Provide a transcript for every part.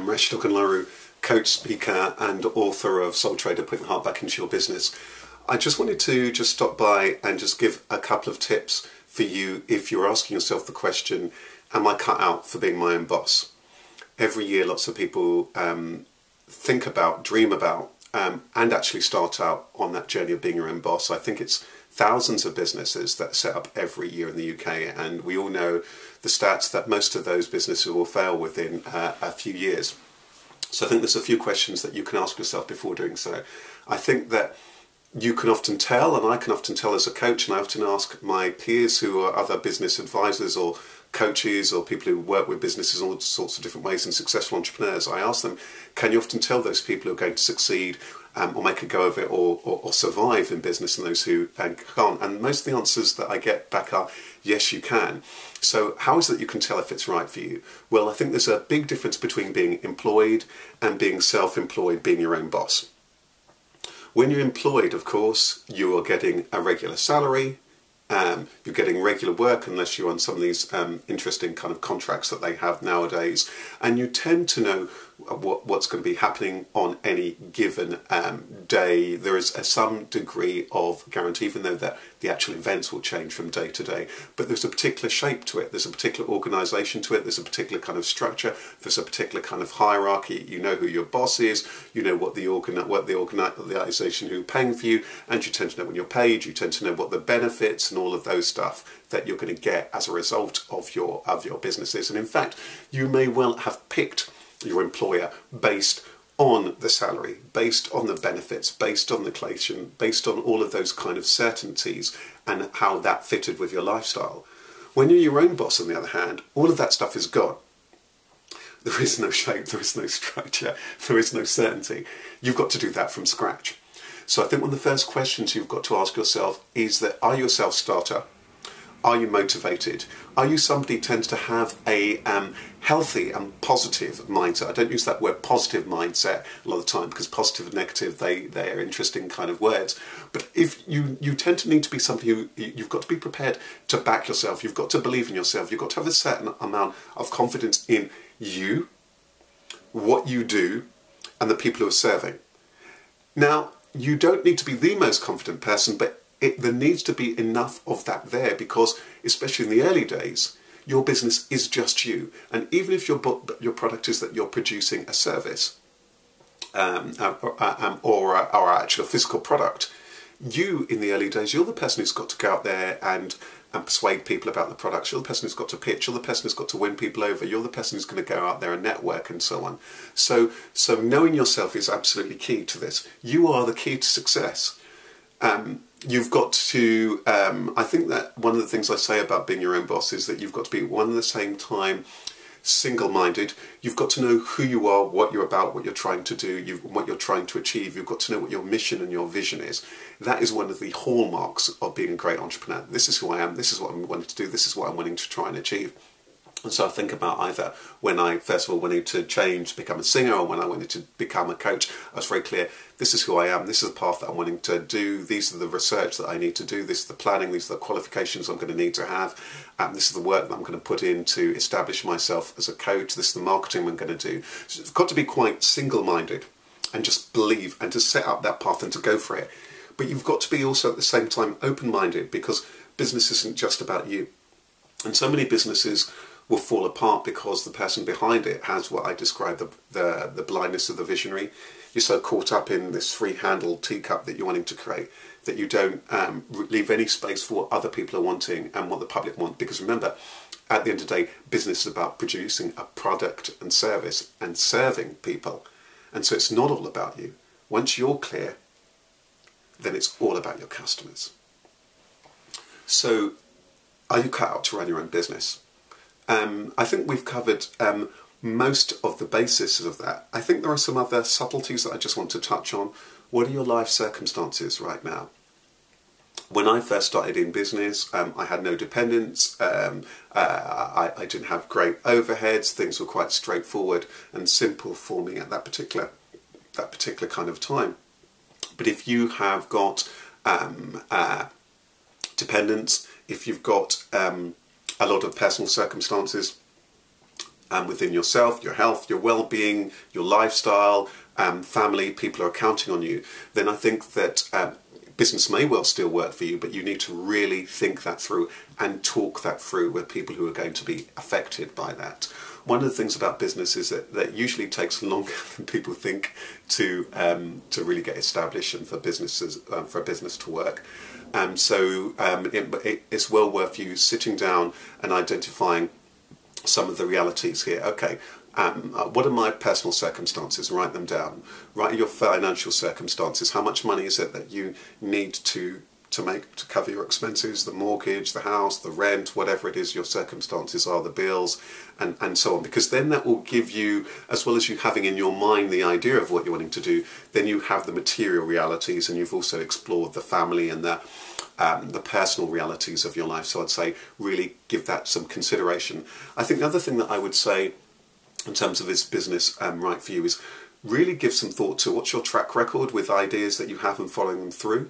Rachid Ogunlaru, coach, speaker and author of Soul Trader, Putting the Heart Back into Your Business. I just wanted to stop by and just give a couple of tips for you if you're asking yourself the question, am I cut out for being my own boss? Every year lots of people think about, dream about, and actually start out on that journey of being your own boss. I think it's thousands of businesses that set up every year in the UK, and we all know the stats that most of those businesses will fail within a few years. So I think there's a few questions that you can ask yourself before doing so. I think that you can often tell, and I can often tell as a coach, and I often ask my peers who are other business advisors or coaches or people who work with businesses in all sorts of different ways and successful entrepreneurs, I ask them, can you often tell those people who are going to succeed or make a go of it or survive in business and those who can't? And most of the answers that I get back are, yes, you can. So how is it that you can tell if it's right for you? Well, I think there's a big difference between being employed and being self-employed, being your own boss. When you're employed, of course, you are getting a regular salary. You're getting regular work unless you're on some of these interesting kind of contracts that they have nowadays, and you tend to know what's going to be happening on any given day. There is some degree of guarantee, even though that the actual events will change from day to day, but there's a particular shape to it, there's a particular organisation to it, there's a particular kind of structure, there's a particular kind of hierarchy. You know who your boss is, you know what the organisation who are paying for you, and you tend to know when you're paid, you tend to know what the benefits and all of those stuff that you're going to get as a result of your businesses. And in fact, you may well have picked your employer based on the salary, based on the benefits, based on the location, based on all of those kind of certainties and how that fitted with your lifestyle. When you're your own boss, on the other hand, all of that stuff is gone. There is no shape, there is no structure, there is no certainty. You've got to do that from scratch. So I think one of the first questions you've got to ask yourself is that, are you a self-starter? Are you motivated? Are you somebody who tends to have a healthy and positive mindset? I don't use that word positive mindset a lot of the time because positive and negative, they are interesting kind of words. But if you tend to need to be somebody who, you've got to be prepared to back yourself, you've got to believe in yourself, you've got to have a certain amount of confidence in you, what you do, and the people who are serving. Now, you don't need to be the most confident person, but there needs to be enough of that there, because especially in the early days, your business is just you. And even if your product is that you're producing a service or actually a physical product, you in the early days, you're the person who's got to go out there and persuade people about the products. You're the person who's got to pitch. You're the person who's got to win people over. You're the person who's going to go out there and network and so on. So knowing yourself is absolutely key to this. You are the key to success. You've got to, I think that one of the things I say about being your own boss is that you've got to be one at the same time single-minded. You've got to know who you are, what you're about, what you're trying to do, what you're trying to achieve. You've got to know what your mission and your vision is. That is one of the hallmarks of being a great entrepreneur. This is who I am, this is what I'm wanting to do, this is what I'm wanting to try and achieve. And so I think about either when I first of all wanted to change, become a singer, or when I wanted to become a coach, I was very clear, this is who I am, this is the path that I'm wanting to do, these are the research that I need to do, this is the planning, these are the qualifications I'm going to need to have, this is the work that I'm going to put in to establish myself as a coach, this is the marketing I'm going to do. So it's got to be quite single-minded and just believe and to set up that path and to go for it. But you've got to be also at the same time open-minded, because business isn't just about you. And so many businesses will fall apart because the person behind it has what I describe the blindness of the visionary. You're so caught up in this free-handled teacup that you're wanting to create that you don't leave any space for what other people are wanting and what the public want. Because remember, at the end of the day, business is about producing a product and service and serving people. And so it's not all about you. Once you're clear, then it's all about your customers. So, are you cut out to run your own business? I think we've covered most of the basis of that. I think there are some other subtleties that I just want to touch on. What are your life circumstances right now? When I first started in business, I had no dependents, I didn't have great overheads, things were quite straightforward and simple for me at that particular kind of time. But if you have got dependents, if you've got a lot of personal circumstances, within yourself, your health, your well-being, your lifestyle, family, people are counting on you, then I think that business may well still work for you, but you need to really think that through and talk that through with people who are going to be affected by that. One of the things about business is that usually takes longer than people think to really get established and for businesses for a business to work. So it's well worth you sitting down and identifying some of the realities here. Okay, what are my personal circumstances? Write them down. Write your financial circumstances. How much money is it that you need to make to cover your expenses, the mortgage, the house, the rent, whatever it is your circumstances are, the bills, and so on. Because then that will give you, as well as you having in your mind the idea of what you're wanting to do, then you have the material realities, and you've also explored the family and the personal realities of your life. So I'd say really give that some consideration. I think the other thing that I would say in terms of is business right for you is really give some thought to what's your track record with ideas that you have and following them through.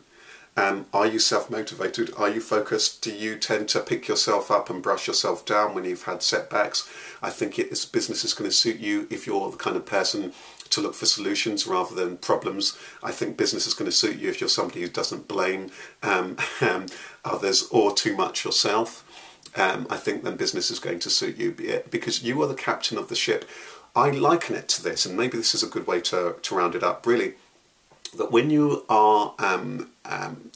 Are you self-motivated? Are you focused? Do you tend to pick yourself up and brush yourself down when you've had setbacks? I think this business is going to suit you if you're the kind of person to look for solutions rather than problems. I think business is going to suit you if you're somebody who doesn't blame others or too much yourself. I think then business is going to suit you because you are the captain of the ship. I liken it to this, and maybe this is a good way to round it up, really, that when you are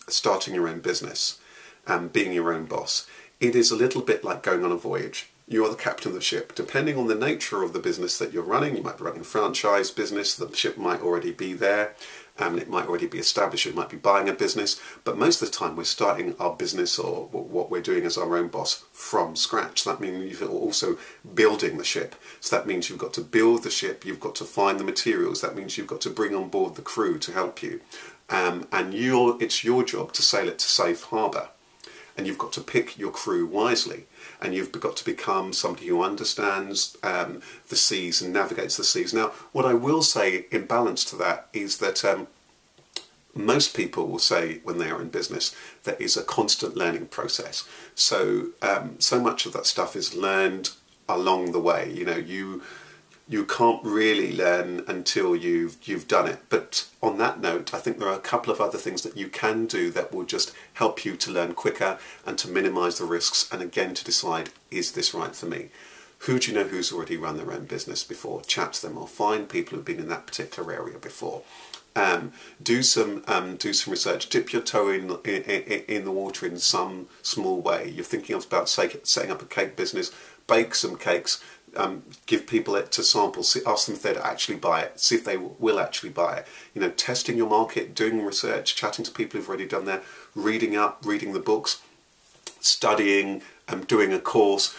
starting your own business and being your own boss, it is a little bit like going on a voyage. You are the captain of the ship. Depending on the nature of the business that you're running, you might be running a franchise business, the ship might already be there, it might already be established, you might be buying a business, but most of the time we're starting our business or what we're doing as our own boss from scratch. That means you're also building the ship. So that means you've got to build the ship, you've got to find the materials, that means you've got to bring on board the crew to help you. And it's your job to sail it to safe harbour. And you've got to pick your crew wisely. And you've got to become somebody who understands the seas and navigates the seas. Now, what I will say in balance to that is that most people will say when they are in business that is a constant learning process. So so much of that stuff is learned along the way. You know, you can't really learn until you've done it. But on that note, I think there are a couple of other things that you can do that will just help you to learn quicker and to minimise the risks, and again to decide, is this right for me? Who do you know who's already run their own business before? Chat to them or find people who've been in that particular area before. Do some research. Dip your toe in the water in some small way. You're thinking about setting up a cake business, bake some cakes. Give people it to sample, ask them if they'd actually buy it, see if they will actually buy it. You know, testing your market, doing research, chatting to people who've already done that, reading the books, studying, doing a course.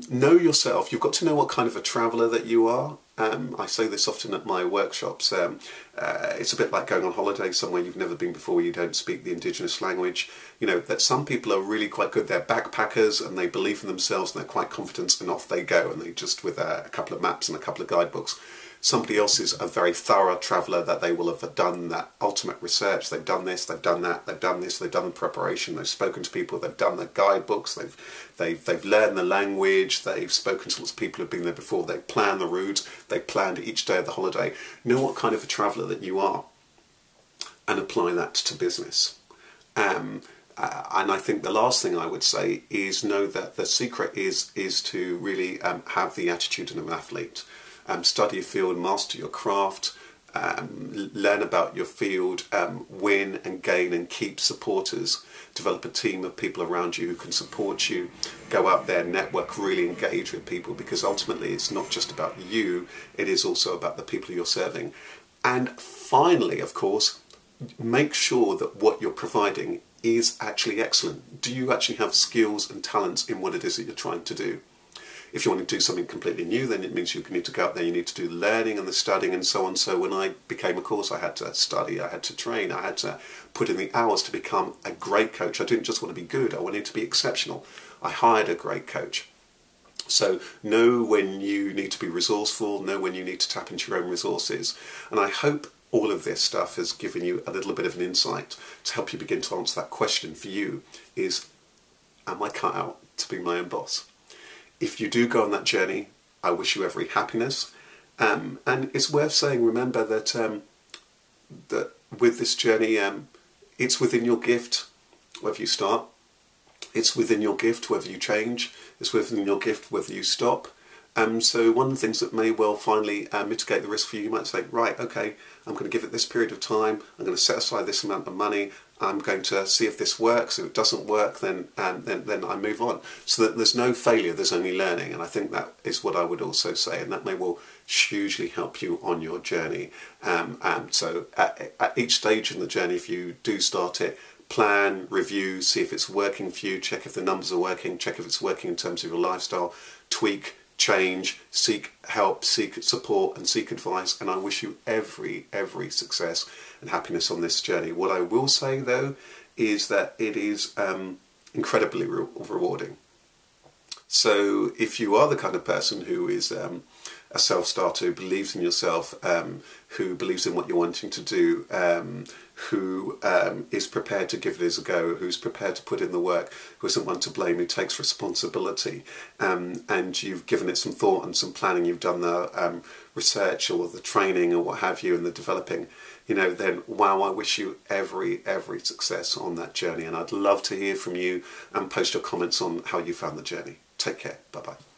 Know yourself. You've got to know what kind of a traveller that you are. I say this often at my workshops. It's a bit like going on holiday somewhere you've never been before, you don't speak the indigenous language. You know, that some people are really quite good. They're backpackers and they believe in themselves and they're quite confident, and off they go, and they just with a couple of maps and a couple of guidebooks. Somebody else is a very thorough traveller, that they will have done that ultimate research. They've done this, they've done that, they've done this, they've done the preparation, they've spoken to people, they've done the guidebooks, they've learned the language, they've spoken to lots of people who've been there before, they've planned the route, they've planned each day of the holiday. Know what kind of a traveller that you are and apply that to business. And I think the last thing I would say is know that the secret is to really have the attitude of an athlete. Study your field, master your craft, learn about your field, win and gain and keep supporters, develop a team of people around you who can support you, go out there, network, really engage with people, because ultimately it's not just about you, it is also about the people you're serving. And finally, of course, make sure that what you're providing is actually excellent. Do you actually have skills and talents in what it is that you're trying to do? If you want to do something completely new, then it means you need to go out there, you need to do the learning and the studying and so on. So when I became a course, I had to study, I had to train, I had to put in the hours to become a great coach. I didn't just want to be good, I wanted to be exceptional. I hired a great coach. So know when you need to be resourceful, know when you need to tap into your own resources. And I hope all of this stuff has given you a little bit of an insight to help you begin to answer that question for you is, am I cut out to be my own boss? If you do go on that journey, I wish you every happiness. And it's worth saying, remember that that with this journey, it's within your gift whether you start. It's within your gift whether you change. It's within your gift whether you stop. So one of the things that may well finally mitigate the risk for you might say, right, okay, I'm going to give it this period of time. I'm going to set aside this amount of money. I'm going to see if this works. If it doesn't work, then I move on. So that there's no failure, there's only learning. And I think that is what I would also say, and that may well hugely help you on your journey. So at each stage in the journey, if you do start it, plan, review, see if it's working for you, check if the numbers are working, check if it's working in terms of your lifestyle, tweak, change, seek help, seek support and seek advice, and I wish you every success and happiness on this journey. What I will say though is that it is incredibly rewarding. So if you are the kind of person who is a self-starter, who believes in yourself, who believes in what you're wanting to do, who is prepared to give it a go, who's prepared to put in the work, who isn't one to blame, who takes responsibility, and you've given it some thought and some planning, you've done the research or the training or what have you and the developing, you know, then wow, I wish you every success on that journey, and I'd love to hear from you and post your comments on how you found the journey. Take care. Bye-bye.